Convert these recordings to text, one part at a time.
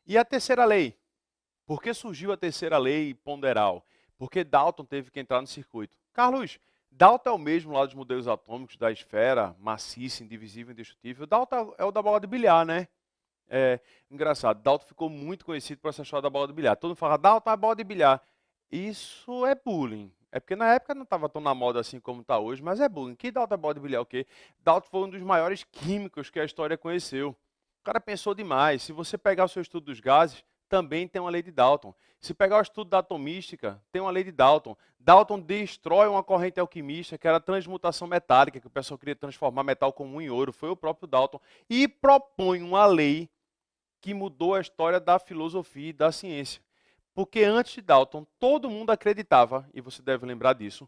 E a terceira lei? Por que surgiu a terceira lei ponderal? Porque Dalton teve que entrar no circuito. Carlos, Dalton é o mesmo lá dos modelos atômicos da esfera, maciça, indivisível, indestrutível. Dalton é o da bola de bilhar, né? É engraçado, Dalton ficou muito conhecido por essa história da bola de bilhar. Todo mundo fala, Dalton é a bola de bilhar. Isso é bullying. É porque na época não estava tão na moda assim como está hoje, mas é bullying. Que Dalton é bola de bilhar o quê? Dalton foi um dos maiores químicos que a história conheceu. O cara pensou demais. Se você pegar o seu estudo dos gases, também tem uma lei de Dalton. Se pegar o estudo da atomística, tem uma lei de Dalton. Dalton destrói uma corrente alquimista, que era a transmutação metálica, que o pessoal queria transformar metal comum em ouro. Foi o próprio Dalton. E propõe uma lei que mudou a história da filosofia e da ciência. Porque antes de Dalton, todo mundo acreditava, e você deve lembrar disso,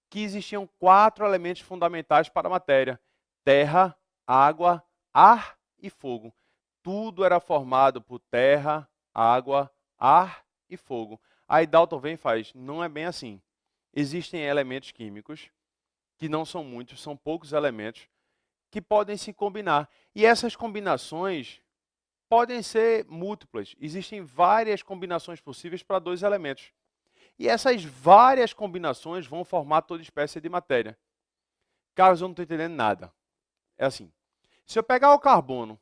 que existiam 4 elementos fundamentais para a matéria: terra, água, ar e fogo. Tudo era formado por terra, água, ar e fogo. Aí Dalton vem e faz, não é bem assim. Existem elementos químicos, que não são muitos, são poucos elementos, que podem se combinar. E essas combinações podem ser múltiplas. Existem várias combinações possíveis para 2 elementos. E essas várias combinações vão formar toda espécie de matéria. Carlos, eu não estou entendendo nada. É assim, se eu pegar o carbono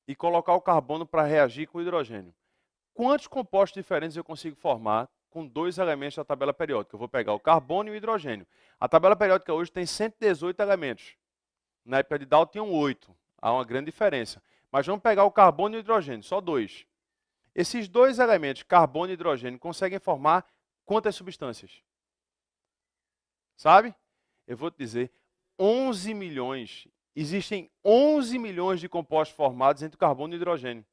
e colocar o carbono para reagir com o hidrogênio, quantos compostos diferentes eu consigo formar com 2 elementos da tabela periódica? Eu vou pegar o carbono e o hidrogênio. A tabela periódica hoje tem 118 elementos. Na época de Dalton tinham 8. Há uma grande diferença. Mas vamos pegar o carbono e o hidrogênio, só 2. Esses 2 elementos, carbono e hidrogênio, conseguem formar quantas substâncias? Sabe? Eu vou te dizer, 11 milhões. Existem 11 milhões de compostos formados entre o carbono e o hidrogênio.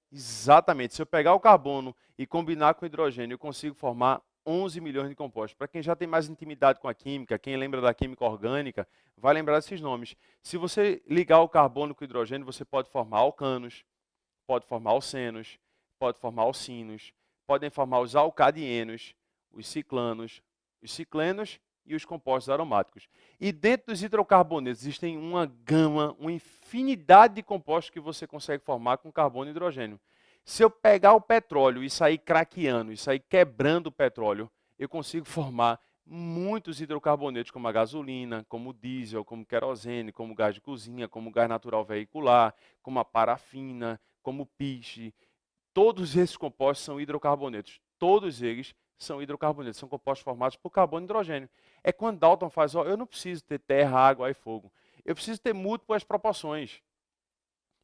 Exatamente. Se eu pegar o carbono e combinar com o hidrogênio, eu consigo formar 11 milhões de compostos. Para quem já tem mais intimidade com a química, quem lembra da química orgânica, vai lembrar desses nomes. Se você ligar o carbono com o hidrogênio, você pode formar alcanos, pode formar alcenos, pode formar alcinos, podem formar os alcadienos, os ciclanos, os ciclenos e os compostos aromáticos. E dentro dos hidrocarbonetos existem uma gama, uma infinidade de compostos que você consegue formar com carbono e hidrogênio. Se eu pegar o petróleo e sair craqueando, e sair quebrando o petróleo, eu consigo formar muitos hidrocarbonetos, como a gasolina, como o diesel, como o querosene, como o gás de cozinha, como o gás natural veicular, como a parafina, como o piche. Todos esses compostos são hidrocarbonetos. Todos eles são hidrocarbonetos, são compostos formados por carbono e hidrogênio. É quando Dalton faz, ó, eu não preciso ter terra, água e fogo. Eu preciso ter múltiplas proporções.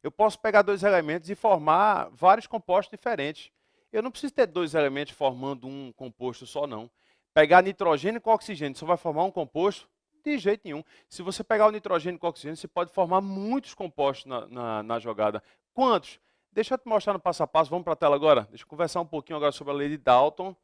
Eu posso pegar 2 elementos e formar vários compostos diferentes. Eu não preciso ter 2 elementos formando um composto só, não. Pegar nitrogênio com oxigênio, só vai formar um composto? De jeito nenhum. Se você pegar o nitrogênio com oxigênio, você pode formar muitos compostos na jogada. Quantos? Deixa eu te mostrar no passo a passo. Vamos para a tela agora? Deixa eu conversar um pouquinho agora sobre a lei de Dalton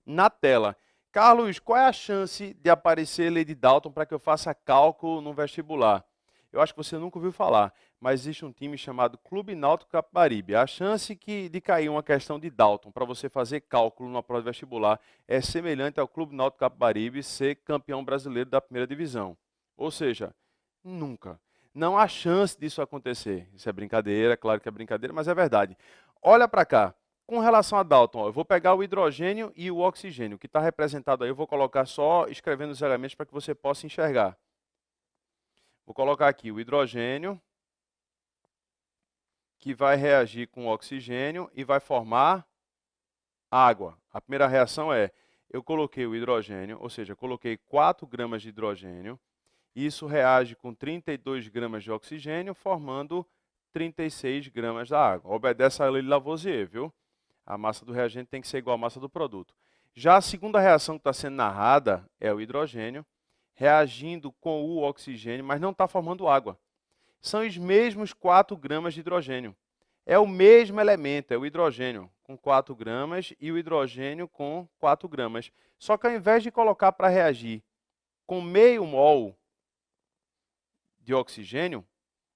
na tela. Carlos, qual é a chance de aparecer lei de Dalton para que eu faça cálculo no vestibular? Eu acho que você nunca ouviu falar, mas existe um time chamado Clube Náutico Capibaribe. A chance de cair uma questão de Dalton para você fazer cálculo na prova de vestibular é semelhante ao Clube Náutico Capibaribe ser campeão brasileiro da primeira divisão. Ou seja, nunca. Não há chance disso acontecer. Isso é brincadeira, claro que é brincadeira, mas é verdade. Olha para cá. Com relação a Dalton, ó, eu vou pegar o hidrogênio e o oxigênio, que está representado aí, eu vou colocar só escrevendo os elementos para que você possa enxergar. Vou colocar aqui o hidrogênio, que vai reagir com o oxigênio e vai formar água. A primeira reação é, eu coloquei o hidrogênio, ou seja, coloquei 4 gramas de hidrogênio, isso reage com 32 gramas de oxigênio, formando 36 gramas da água. Obedece à lei de Lavoisier, viu? A massa do reagente tem que ser igual à massa do produto. Já a segunda reação que está sendo narrada é o hidrogênio, reagindo com o oxigênio, mas não está formando água. São os mesmos 4 gramas de hidrogênio. É o mesmo elemento, é o hidrogênio com 4 gramas e o hidrogênio com 4 gramas. Só que ao invés de colocar para reagir com meio mol de oxigênio,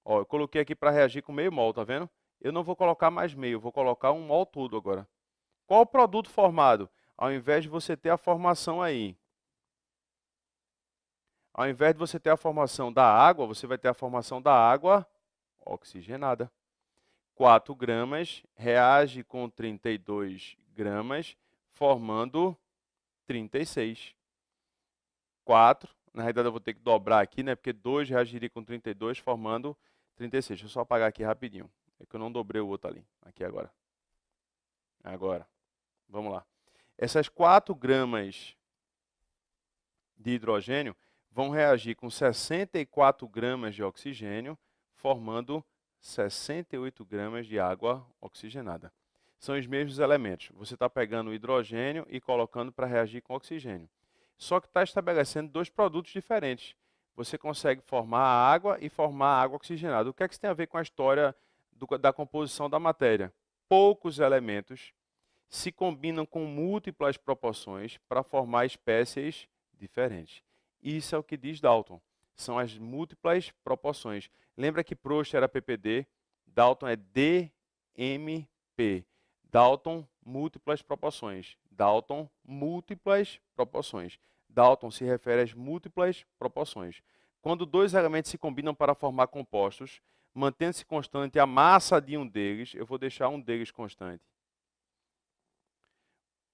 ó, eu coloquei aqui para reagir com meio mol, tá vendo? Eu não vou colocar mais meio, vou colocar um mol todo agora. Qual o produto formado? Ao invés de você ter a formação aí, ao invés de você ter a formação da água, você vai ter a formação da água oxigenada. 4 gramas reage com 32 gramas, formando 36. 4, na realidade eu vou ter que dobrar aqui, né? Porque 2 reagiria com 32, formando 36. Deixa eu só apagar aqui rapidinho. É que eu não dobrei o outro ali. Aqui agora. Agora. Vamos lá. Essas 4 gramas de hidrogênio vão reagir com 64 gramas de oxigênio, formando 68 gramas de água oxigenada. São os mesmos elementos. Você está pegando o hidrogênio e colocando para reagir com oxigênio. Só que está estabelecendo dois produtos diferentes. Você consegue formar água e formar água oxigenada. O que é que isso tem a ver com a história da composição da matéria? Poucos elementos se combinam com múltiplas proporções para formar espécies diferentes. Isso é o que diz Dalton. São as múltiplas proporções. Lembra que Proust era PPD? Dalton é DMP. Dalton, múltiplas proporções. Dalton, múltiplas proporções. Dalton se refere às múltiplas proporções. Quando dois elementos se combinam para formar compostos, mantendo-se constante a massa de um deles, eu vou deixar um deles constante.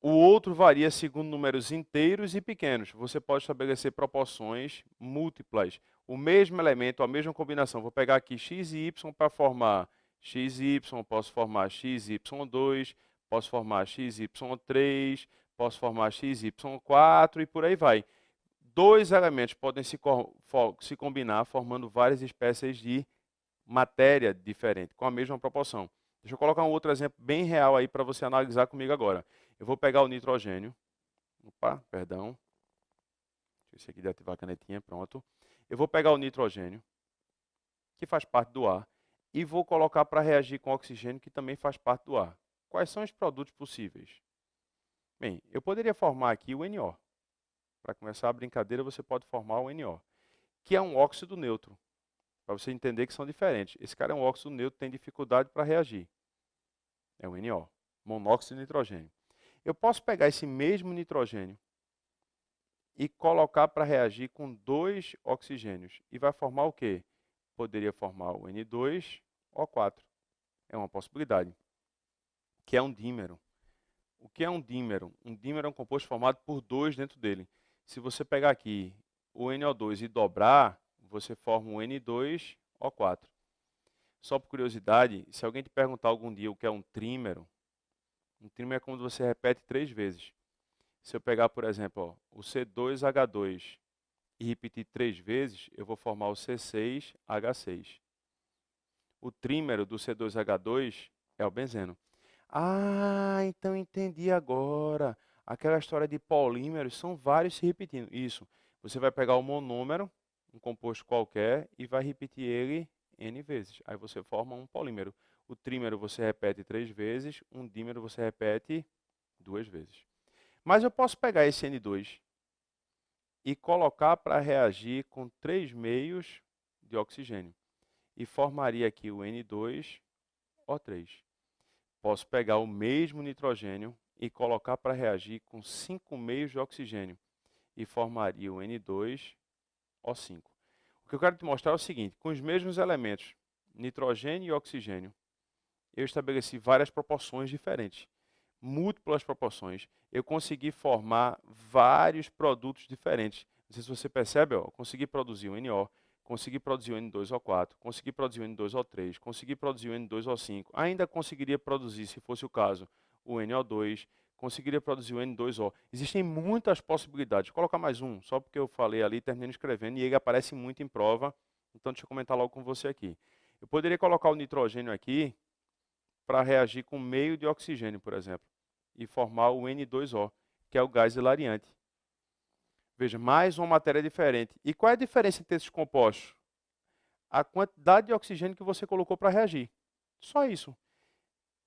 O outro varia segundo números inteiros e pequenos. Você pode estabelecer proporções múltiplas. O mesmo elemento, a mesma combinação. Vou pegar aqui x e y para formar xy, posso formar xy2, posso formar xy3, posso formar xy4 e por aí vai. Dois elementos podem se combinar formando várias espécies de matéria diferente, com a mesma proporção. Deixa eu colocar um outro exemplo bem real aí para você analisar comigo agora. Eu vou pegar o nitrogênio. Opa, perdão. Deixa eu aqui de ativar a canetinha, pronto. Eu vou pegar o nitrogênio, que faz parte do ar, e vou colocar para reagir com o oxigênio, que também faz parte do ar. Quais são os produtos possíveis? Bem, eu poderia formar aqui o NO. Para começar a brincadeira, você pode formar o NO, que é um óxido neutro. Para você entender que são diferentes. Esse cara é um óxido neutro, tem dificuldade para reagir. É o NO, monóxido de nitrogênio. Eu posso pegar esse mesmo nitrogênio e colocar para reagir com 2 oxigênios. E vai formar o quê? Poderia formar o N2O4. É uma possibilidade. Que é um dímero. O que é um dímero? Um dímero é um composto formado por 2 dentro dele. Se você pegar aqui o NO2 e dobrar, você forma um N2O4. Só por curiosidade, se alguém te perguntar algum dia o que é um trímero é quando você repete 3 vezes. Se eu pegar, por exemplo, ó, o C2H2 e repetir 3 vezes, eu vou formar o C6H6. O trímero do C2H2 é o benzeno. Ah, então entendi agora. Aquela história de polímeros, são vários se repetindo. Isso. Você vai pegar o monômero, um composto qualquer, e vai repetir ele N vezes. Aí você forma um polímero. O trímero você repete 3 vezes, um dímero você repete 2 vezes. Mas eu posso pegar esse N2 e colocar para reagir com 3 meios de oxigênio. E formaria aqui o N2O3. Posso pegar o mesmo nitrogênio e colocar para reagir com 5 meios de oxigênio. E formaria o N2O5. O que eu quero te mostrar é o seguinte, com os mesmos elementos, nitrogênio e oxigênio, eu estabeleci várias proporções diferentes, múltiplas proporções. Eu consegui formar vários produtos diferentes. Não sei se você percebe, ó, eu consegui produzir o NO, consegui produzir o N2O4, consegui produzir o N2O3, consegui produzir o N2O5, ainda conseguiria produzir, se fosse o caso, o NO2, conseguiria produzir o N2O. Existem muitas possibilidades. Vou colocar mais um, só porque eu falei ali, terminei escrevendo, e ele aparece muito em prova, então deixa eu comentar logo com você aqui. Eu poderia colocar o nitrogênio aqui para reagir com meio de oxigênio, por exemplo, e formar o N2O, que é o gás hilariante. Veja, mais uma matéria diferente. E qual é a diferença entre esses compostos? A quantidade de oxigênio que você colocou para reagir. Só isso.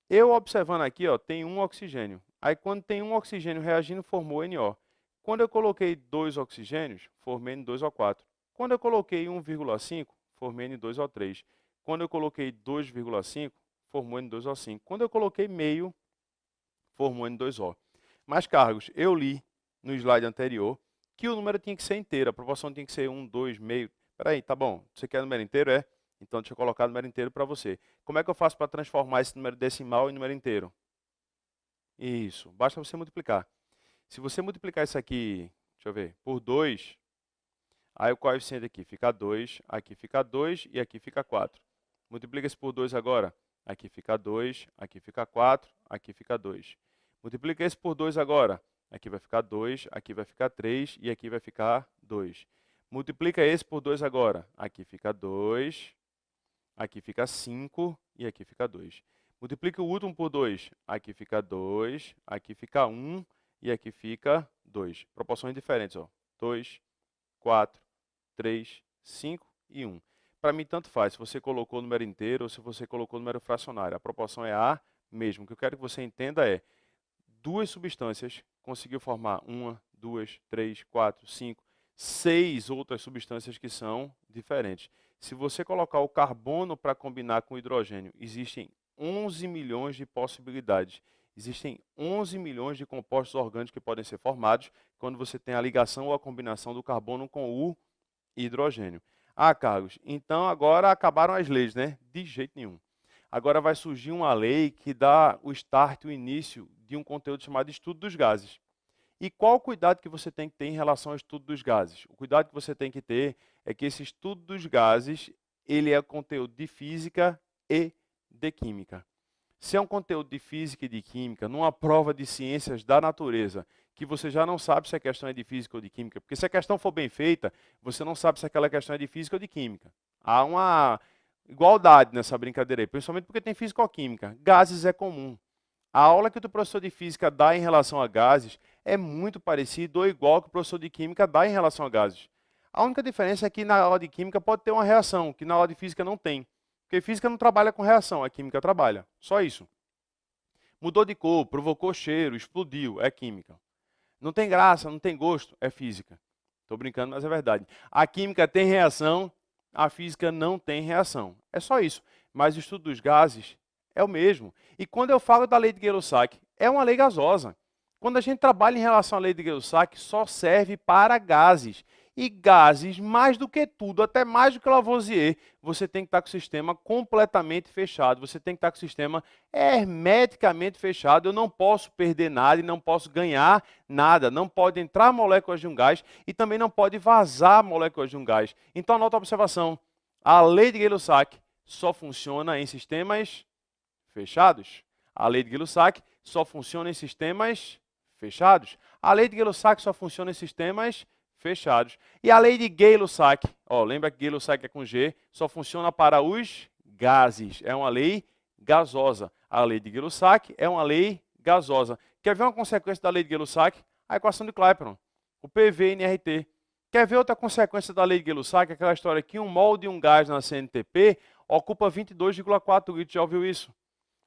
Eu observando aqui, ó, tem um oxigênio. Aí quando tem um oxigênio reagindo, formou NO. Quando eu coloquei 2 oxigênios, formei N2O4. Quando eu coloquei 1,5, formei N2O3. Quando eu coloquei 2,5, formou N2O5. Quando eu coloquei meio, formou N2O. Mas, Carlos, eu li no slide anterior que o número tinha que ser inteiro, a proporção tinha que ser 1, 2, meio. Espera aí, tá bom, você quer o número inteiro? É? Então, deixa eu colocar número inteiro para você. Como é que eu faço para transformar esse número decimal em número inteiro? Isso, basta você multiplicar. Se você multiplicar isso aqui, deixa eu ver, por 2, aí o coeficiente aqui fica 2 e aqui fica 4. Multiplica isso por 2 agora. Aqui fica 2, aqui fica 4, aqui fica 2. Multiplica isso por 2 agora. Aqui vai ficar 2, aqui vai ficar 3 e aqui vai ficar 2. Multiplica esse por 2 agora. Aqui fica 2, aqui fica 5 e aqui fica 2. Multiplica o último por 2. Aqui fica 2, aqui fica 1 e aqui fica 2. Proporções diferentes, ó. 2, 4, 3, 5 e 1. Para mim, tanto faz se você colocou o número inteiro ou se você colocou o número fracionário. A proporção é a mesma. O que eu quero que você entenda é, duas substâncias conseguiu formar 1, 2, 3, 4, 5, 6 outras substâncias que são diferentes. Se você colocar o carbono para combinar com o hidrogênio, existem 11 milhões de possibilidades. Existem 11 milhões de compostos orgânicos que podem ser formados quando você tem a ligação ou a combinação do carbono com o hidrogênio. Ah, Carlos, então agora acabaram as leis, né? De jeito nenhum. Agora vai surgir uma lei que dá o start, o início de um conteúdo chamado estudo dos gases. E qual o cuidado que você tem que ter em relação ao estudo dos gases? O cuidado que você tem que ter é que esse estudo dos gases, ele é conteúdo de física e de química. Se é um conteúdo de física e de química, numa prova de ciências da natureza, que você já não sabe se a questão é de física ou de química, porque se a questão for bem feita, você não sabe se aquela questão é de física ou de química. Há uma igualdade nessa brincadeira aí, principalmente porque tem físico-química. Gases é comum. A aula que o professor de física dá em relação a gases é muito parecido ou igual ao que o professor de química dá em relação a gases. A única diferença é que na aula de química pode ter uma reação, que na aula de física não tem. Porque física não trabalha com reação, a química trabalha. Só isso. Mudou de cor, provocou cheiro, explodiu, é química. Não tem graça, não tem gosto, é física. Estou brincando, mas é verdade. A química tem reação, a física não tem reação. É só isso. Mas o estudo dos gases é o mesmo. E quando eu falo da lei de Gay-Lussac, é uma lei gasosa. Quando a gente trabalha em relação à lei de Gay-Lussac, só serve para gases. E gases, mais do que tudo, até mais do que Lavoisier, você tem que estar com o sistema completamente fechado. Você tem que estar com o sistema hermeticamente fechado. Eu não posso perder nada e não posso ganhar nada. Não pode entrar moléculas de um gás e também não pode vazar moléculas de um gás. Então, anota a observação. A lei de Gay-Lussac só funciona em sistemas fechados. A lei de Gay-Lussac só funciona em sistemas fechados. A lei de Gay-Lussac só funciona em sistemas fechados. E a lei de Gay-Lussac, lembra que Gay-Lussac é com G, só funciona para os gases. É uma lei gasosa. A lei de Gay-Lussac é uma lei gasosa. Quer ver uma consequência da lei de Gay-Lussac? A equação de Clapeyron, o PV/nRT. Quer ver outra consequência da lei de Gay-Lussac? Aquela história que um mol de um gás na CNTP ocupa 22,4 litros. Já ouviu isso?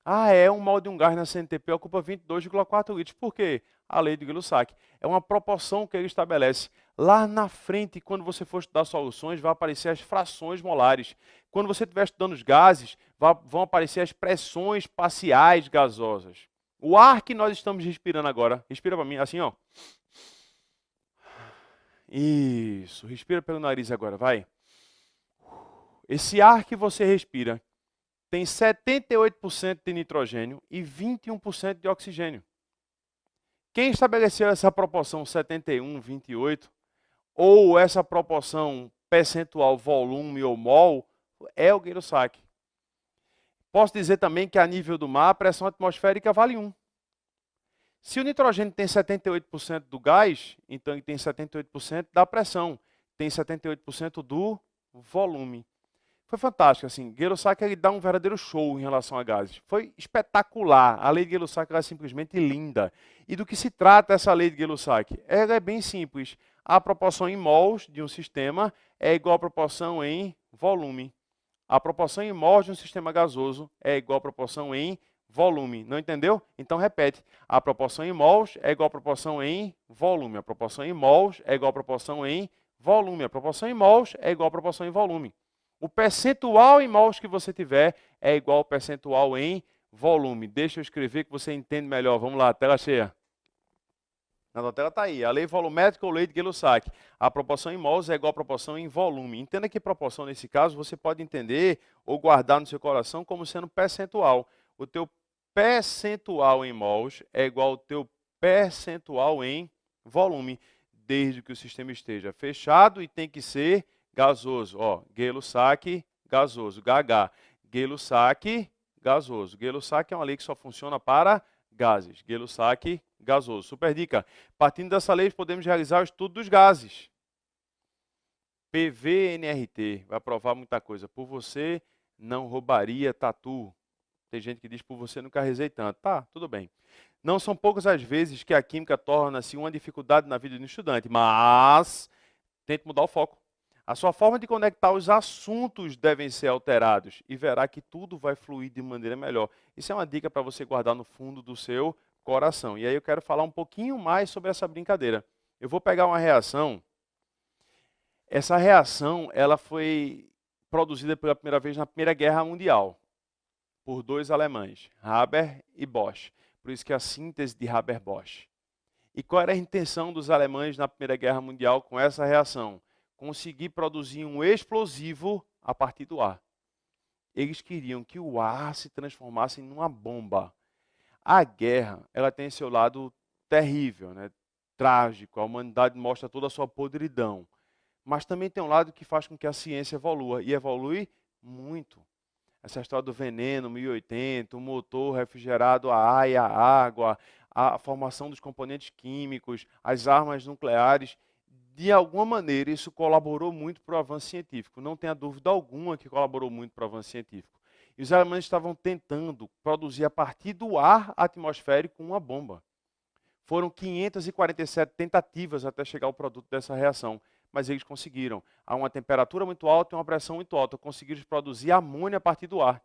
Ah, um mol de um gás na CNTP ocupa 22,4 litros. Por quê? A lei de Gay-Lussac. É uma proporção que ele estabelece. Lá na frente, quando você for estudar soluções, vai aparecer as frações molares. Quando você estiver estudando os gases, vão aparecer as pressões parciais gasosas. O ar que nós estamos respirando agora, respira para mim, assim, ó. Isso, respira pelo nariz agora, vai. Esse ar que você respira tem 78% de nitrogênio e 21% de oxigênio. Quem estabeleceu essa proporção 71, 28, ou essa proporção percentual volume ou mol, é o Gay-Lussac. Posso dizer também que a nível do mar, a pressão atmosférica vale 1. Se o nitrogênio tem 78% do gás, então ele tem 78% da pressão, tem 78% do volume. Foi fantástico, assim, Gay-Lussac ele dá um verdadeiro show em relação a gases. Foi espetacular, a lei de Gay-Lussac é simplesmente linda. E do que se trata essa lei de Gay-Lussac? Ela é bem simples. A proporção em mols de um sistema é igual à proporção em volume. A proporção em mols de um sistema gasoso é igual à proporção em volume. Não entendeu? Então repete. A proporção em mols é igual à proporção em volume. A proporção em mols é igual à proporção em volume. A proporção em mols é igual à proporção em volume. O percentual em mols que você tiver é igual ao percentual em volume. Deixa eu escrever que você entende melhor. Vamos lá, tela cheia. Na tua tela está aí. A lei volumétrica ou lei de Gay-Lussac. A proporção em mols é igual à proporção em volume. Entenda que proporção, nesse caso, você pode entender ou guardar no seu coração como sendo percentual. O teu percentual em mols é igual ao teu percentual em volume, desde que o sistema esteja fechado e tem que ser gasoso. Ó, Gay-Lussac, gasoso. HH. Gay-Lussac, gasoso. Gay-Lussac é uma lei que só funciona para gases. Gay-Lussac, gasoso. Super dica. Partindo dessa lei, podemos realizar o estudo dos gases. PVNRT. Vai provar muita coisa. Por você, não roubaria tatu. Tem gente que diz, por você, nunca rezei tanto. Tá, tudo bem. Não são poucas as vezes que a química torna-se uma dificuldade na vida do estudante, mas tente mudar o foco. A sua forma de conectar os assuntos devem ser alterados e verá que tudo vai fluir de maneira melhor. Isso é uma dica para você guardar no fundo do seu coração. E aí eu quero falar um pouquinho mais sobre essa brincadeira. Eu vou pegar uma reação. Essa reação, ela foi produzida pela primeira vez na Primeira Guerra Mundial por dois alemães, Haber e Bosch. Por isso que é a síntese de Haber-Bosch. E qual era a intenção dos alemães na Primeira Guerra Mundial com essa reação? Conseguir produzir um explosivo a partir do ar. Eles queriam que o ar se transformasse numa bomba. A guerra, ela tem seu lado terrível, né? Trágico, a humanidade mostra toda a sua podridão. Mas também tem um lado que faz com que a ciência evolua, e evolui muito. Essa história do veneno, 1080, o motor refrigerado a ar e a água, a formação dos componentes químicos, as armas nucleares, de alguma maneira isso colaborou muito para o avanço científico. Não tenha dúvida alguma que colaborou muito para o avanço científico. E os alemães estavam tentando produzir a partir do ar atmosférico uma bomba. Foram 547 tentativas até chegar ao produto dessa reação, mas eles conseguiram. A uma temperatura muito alta e uma pressão muito alta, conseguiram produzir amônia a partir do ar.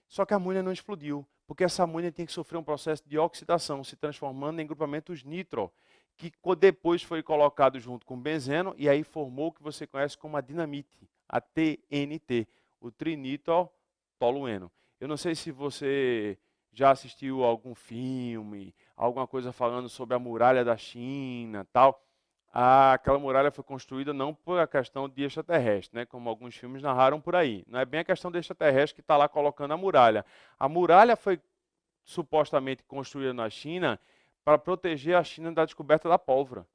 Só que a amônia não explodiu, porque essa amônia tem que sofrer um processo de oxidação, se transformando em grupamentos nitro, que depois foi colocado junto com benzeno e aí formou o que você conhece como a dinamite, a TNT, o trinitrotolueno. Eu não sei se você já assistiu algum filme, alguma coisa falando sobre a muralha da China, tal. Aquela muralha foi construída não por a questão de extraterrestre, né, como alguns filmes narraram por aí. Não é bem a questão de extraterrestre que está lá colocando a muralha. A muralha foi supostamente construída na China para proteger a China da descoberta da pólvora.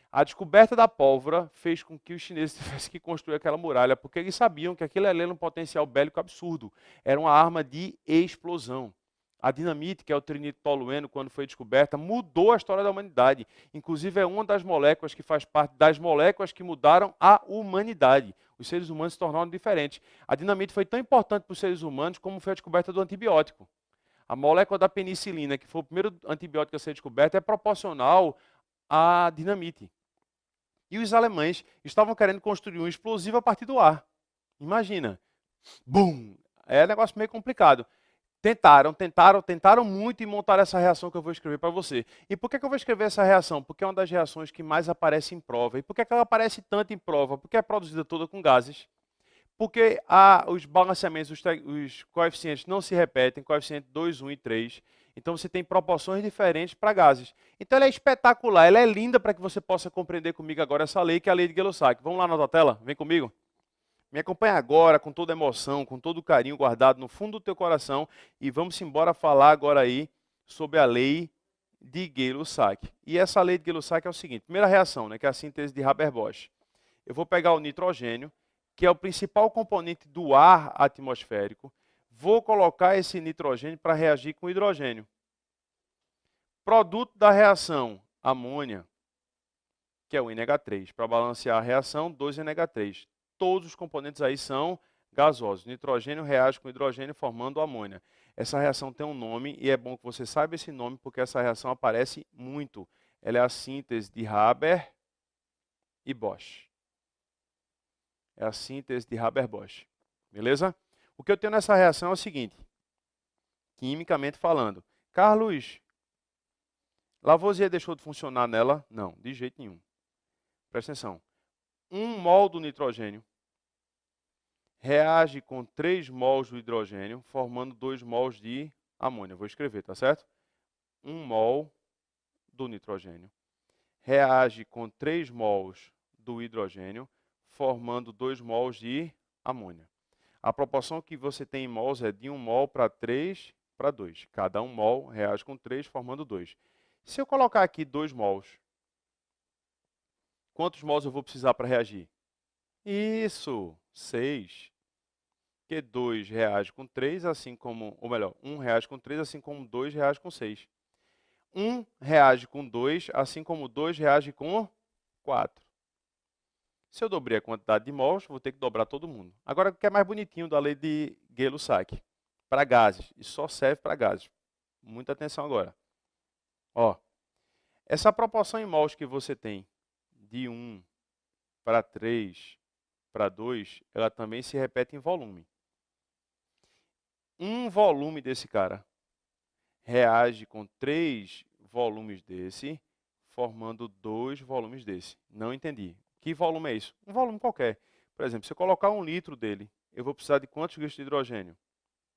A descoberta da pólvora fez com que os chineses tivessem que construir aquela muralha, porque eles sabiam que aquilo ali era um potencial bélico absurdo. Era uma arma de explosão. A dinamite, que é o trinitrotolueno, quando foi descoberta, mudou a história da humanidade. Inclusive, é uma das moléculas que faz parte das moléculas que mudaram a humanidade. Os seres humanos se tornaram diferentes. A dinamite foi tão importante para os seres humanos como foi a descoberta do antibiótico. A molécula da penicilina, que foi o primeiro antibiótico a ser descoberto, é proporcional à dinamite. E os alemães estavam querendo construir um explosivo a partir do ar. Imagina. Bum! É um negócio meio complicado. Tentaram muito e montaram essa reação que eu vou escrever para você. E por que eu vou escrever essa reação? Porque é uma das reações que mais aparece em prova. E por que ela aparece tanto em prova? Porque é produzida toda com gases. Porque os balanceamentos, os coeficientes não se repetem, coeficiente 2, 1 e 3. Então você tem proporções diferentes para gases. Então ela é espetacular, ela é linda para que você possa compreender comigo agora essa lei, que é a lei de Gay-Lussac. Vamos lá na tua tela? Vem comigo. Me acompanha agora com toda emoção, com todo o carinho guardado no fundo do teu coração e vamos embora falar agora aí sobre a lei de Gay-Lussac. E essa lei de Gay-Lussac é o seguinte, primeira reação, né, que é a síntese de Haber-Bosch. Eu vou pegar o nitrogênio, que é o principal componente do ar atmosférico, vou colocar esse nitrogênio para reagir com hidrogênio. Produto da reação, amônia, que é o NH3. Para balancear a reação, 2NH3. Todos os componentes aí são gasosos. Nitrogênio reage com hidrogênio formando amônia. Essa reação tem um nome e é bom que você saiba esse nome porque essa reação aparece muito. Ela é a síntese de Haber e Bosch. É a síntese de Haber-Bosch. Beleza? O que eu tenho nessa reação é o seguinte, quimicamente falando. Carlos, Lavoisier deixou de funcionar nela? Não, de jeito nenhum. Presta atenção. 1 mol do nitrogênio reage com 3 mols do hidrogênio, formando 2 mols de amônia. Vou escrever, tá certo? 1 mol do nitrogênio reage com 3 mols do hidrogênio, formando 2 mols de amônia. A proporção que você tem em mols é de 1 mol para 3 para 2. Cada 1 mol reage com 3, formando 2. Se eu colocar aqui 2 mols, quantos mols eu vou precisar para reagir? Isso, 6. Porque 2 reage com 3, assim como, ou melhor, 1 reage com 3, assim como 2 reage com 6. 1 reage com 2, assim como 2 reage com 4. Se eu dobrei a quantidade de mols, vou ter que dobrar todo mundo. Agora, o que é mais bonitinho da lei de Gay-Lussac? Para gases. E só serve para gases. Muita atenção agora. Ó, essa proporção em mols que você tem de 1 para 3 para 2, ela também se repete em volume. Um volume desse cara reage com 3 volumes desse, formando 2 volumes desse. Não entendi. Que volume é isso? Um volume qualquer. Por exemplo, se eu colocar 1 litro dele, eu vou precisar de quantos litros de hidrogênio?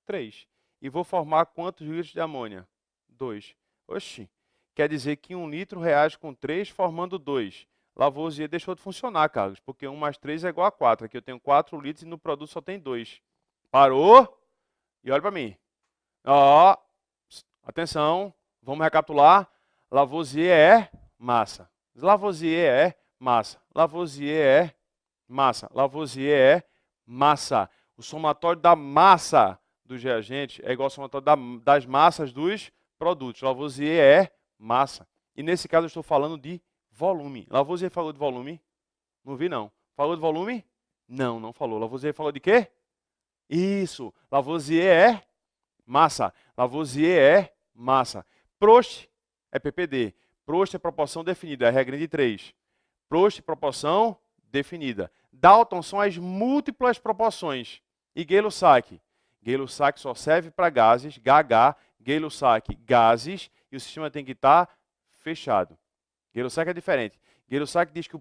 3. E vou formar quantos litros de amônia? 2. Oxi, quer dizer que 1 litro reage com 3, formando 2. Lavoisier deixou de funcionar, Carlos, porque 1 mais 3 é igual a 4. Aqui eu tenho 4 litros e no produto só tem 2. Parou? E olha para mim. Ó, atenção, vamos recapitular. Lavoisier é massa. Lavoisier é massa. Lavoisier é massa. Lavoisier é massa. O somatório da massa dos reagentes é igual ao somatório das massas dos produtos. Lavoisier é massa. E nesse caso eu estou falando de volume. Lavoisier falou de volume? Não vi, não. Falou de volume? Não, não falou. Lavoisier falou de quê? Isso. Lavoisier é massa. Lavoisier é massa. Proust é PPD. Proust é proporção definida, é a regra de 3. Proust, proporção definida. Dalton são as múltiplas proporções. E Gay-Lussac? Gay-Lussac só serve para gases, GH, Gay-Lussac, gases, e o sistema tem que estar fechado. Gay-Lussac é diferente. Gay-Lussac diz que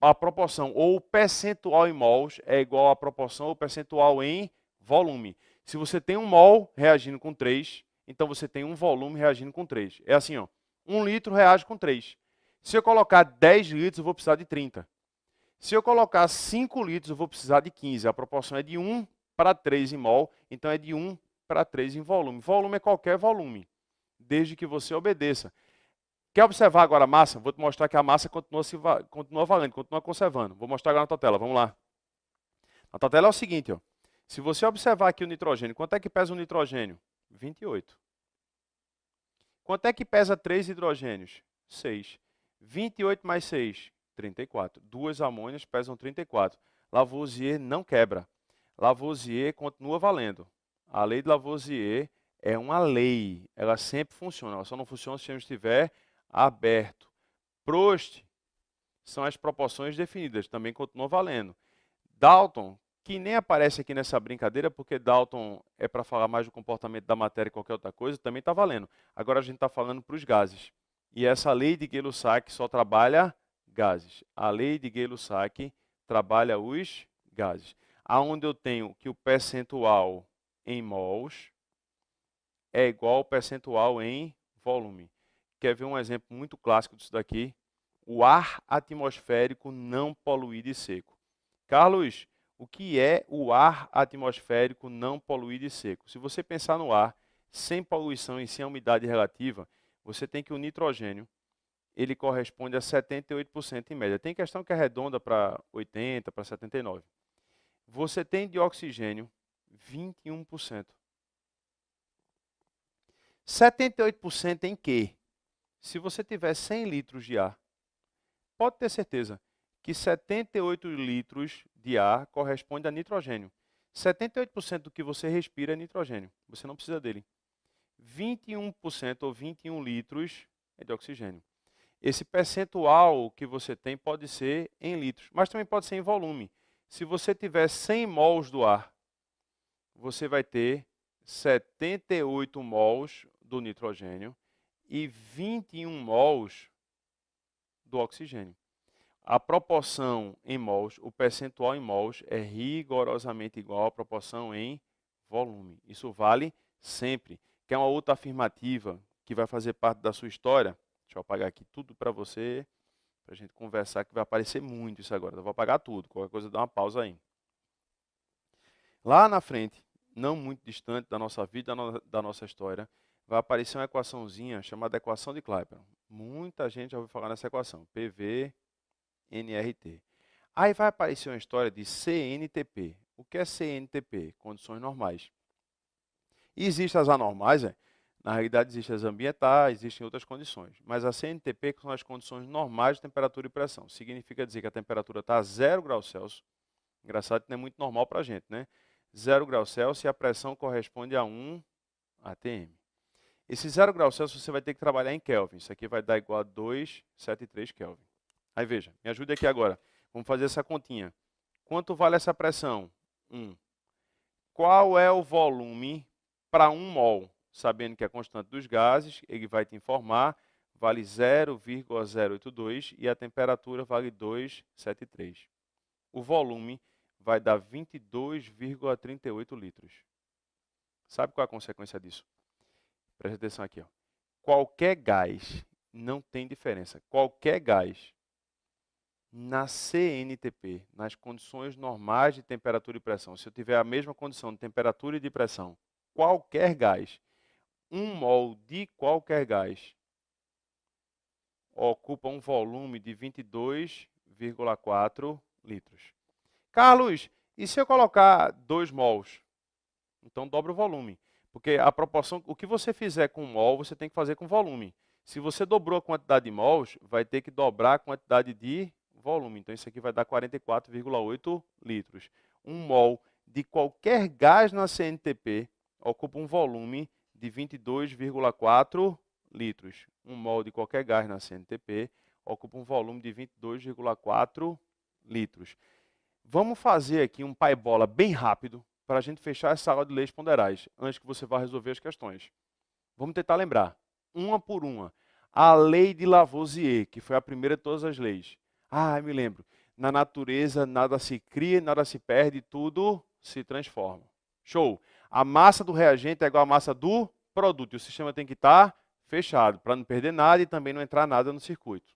a proporção ou o percentual em mols é igual à proporção ou percentual em volume. Se você tem 1 mol reagindo com 3, então você tem um volume reagindo com 3. É assim, ó, 1 litro reage com 3. Se eu colocar 10 litros, eu vou precisar de 30. Se eu colocar 5 litros, eu vou precisar de 15. A proporção é de 1 para 3 em mol, então é de 1 para 3 em volume. Volume é qualquer volume, desde que você obedeça. Quer observar agora a massa? Vou te mostrar que a massa continua valendo, continua conservando. Vou mostrar agora na tua tela, vamos lá. Na tua tela é o seguinte, ó. Se você observar aqui o nitrogênio, quanto é que pesa o nitrogênio? 28. Quanto é que pesa 3 hidrogênios? 6. 28 mais 6, 34. 2 amônias pesam 34. Lavoisier não quebra. Lavoisier continua valendo. A lei de Lavoisier é uma lei. Ela sempre funciona. Ela só não funciona se o sistema estiver aberto. Proust são as proporções definidas. Também continua valendo. Dalton, que nem aparece aqui nessa brincadeira, porque Dalton é para falar mais do comportamento da matéria e qualquer outra coisa, também está valendo. Agora a gente está falando para os gases. E essa lei de Gay-Lussac só trabalha gases. A lei de Gay-Lussac trabalha os gases. Aonde eu tenho que o percentual em mols é igual ao percentual em volume. Quer ver um exemplo muito clássico disso daqui? O ar atmosférico não poluído e seco. Carlos, o que é o ar atmosférico não poluído e seco? Se você pensar no ar sem poluição e sem umidade relativa, você tem que o nitrogênio, ele corresponde a 78% em média. Tem questão que é redonda para 80%, para 79%. Você tem de oxigênio 21%. 78% em quê? Se você tiver 100 litros de ar, pode ter certeza que 78 litros de ar corresponde a nitrogênio. 78% do que você respira é nitrogênio. Você não precisa dele. 21% ou 21 litros é de oxigênio. Esse percentual que você tem pode ser em litros, mas também pode ser em volume. Se você tiver 100 mols do ar, você vai ter 78 mols do nitrogênio e 21 mols do oxigênio. A proporção em mols, o percentual em mols é rigorosamente igual à proporção em volume. Isso vale sempre. Quer uma outra afirmativa que vai fazer parte da sua história? Deixa eu apagar aqui tudo para você, para a gente conversar, que vai aparecer muito isso agora. Eu vou apagar tudo, qualquer coisa dá uma pausa aí. Lá na frente, não muito distante da nossa vida, da nossa história, vai aparecer uma equaçãozinha chamada equação de Clapeyron. Muita gente já ouviu falar nessa equação, PV, nRT. Aí vai aparecer uma história de CNTP. O que é CNTP? Condições normais. E existem as anormais, na realidade existem as ambientais, existem outras condições. Mas a CNTP são as condições normais de temperatura e pressão. Significa dizer que a temperatura está a 0 graus Celsius. Engraçado que não é muito normal para a gente, né? 0 graus Celsius e a pressão corresponde a 1 atm. Esse 0 graus Celsius você vai ter que trabalhar em Kelvin. Isso aqui vai dar igual a 273 Kelvin. Aí veja, me ajude aqui agora. Vamos fazer essa continha. Quanto vale essa pressão? 1. Qual é o volume para 1 mol? Sabendo que é a constante dos gases, ele vai te informar, vale 0,082 e a temperatura vale 273. O volume vai dar 22,38 litros. Sabe qual é a consequência disso? Presta atenção aqui. Ó. Qualquer gás, não tem diferença, qualquer gás na CNTP, nas condições normais de temperatura e pressão, se eu tiver a mesma condição de temperatura e de pressão, qualquer gás, 1 mol de qualquer gás ocupa um volume de 22,4 litros. Carlos, e se eu colocar 2 mols? Então dobra o volume. Porque a proporção, o que você fizer com mol, você tem que fazer com volume. Se você dobrou a quantidade de mols, vai ter que dobrar a quantidade de volume. Então isso aqui vai dar 44,8 litros. 1 mol de qualquer gás na CNTP ocupa um volume de 22,4 litros. 1 mol de qualquer gás na CNTP ocupa um volume de 22,4 litros. Vamos fazer aqui um pai-bola bem rápido para a gente fechar essa aula de leis ponderais, antes que você vá resolver as questões. Vamos tentar lembrar, uma por uma. A lei de Lavoisier, que foi a primeira de todas as leis. Ah, me lembro. Na natureza, nada se cria, nada se perde, tudo se transforma. Show! A massa do reagente é igual à massa do produto. E o sistema tem que estar fechado, para não perder nada e também não entrar nada no circuito.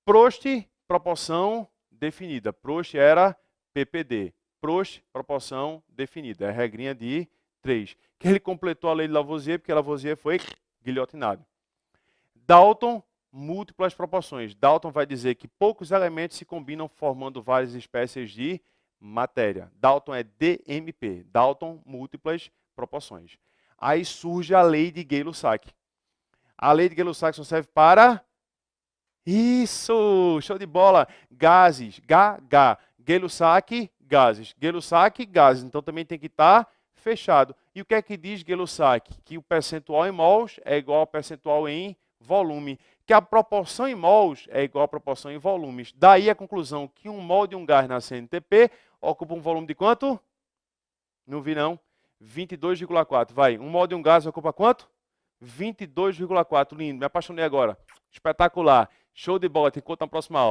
Prost, proporção definida. Prost era PPD. Prost, proporção definida. É a regrinha de 3. Que ele completou a lei de Lavoisier, porque Lavoisier foi guilhotinado. Dalton, múltiplas proporções. Dalton vai dizer que poucos elementos se combinam formando várias espécies de matéria. Dalton é DMP. Dalton, múltiplas proporções. Aí surge a lei de Gay-Lussac. A lei de Gay-Lussac só serve para... Isso! Show de bola! Gases, GH. Gay-Lussac, gases. Gay-Lussac, gases. Então também tem que estar fechado. E o que é que diz Gay-Lussac? Que o percentual em mols é igual ao percentual em volume. Que a proporção em mols é igual à proporção em volumes. Daí a conclusão que 1 mol de um gás na CNTP ocupa um volume de quanto? Não vi não. 22,4. Vai. 1 mol de um gás ocupa quanto? 22,4. Lindo. Me apaixonei agora. Espetacular. Show de bola. Te encontro na próxima aula.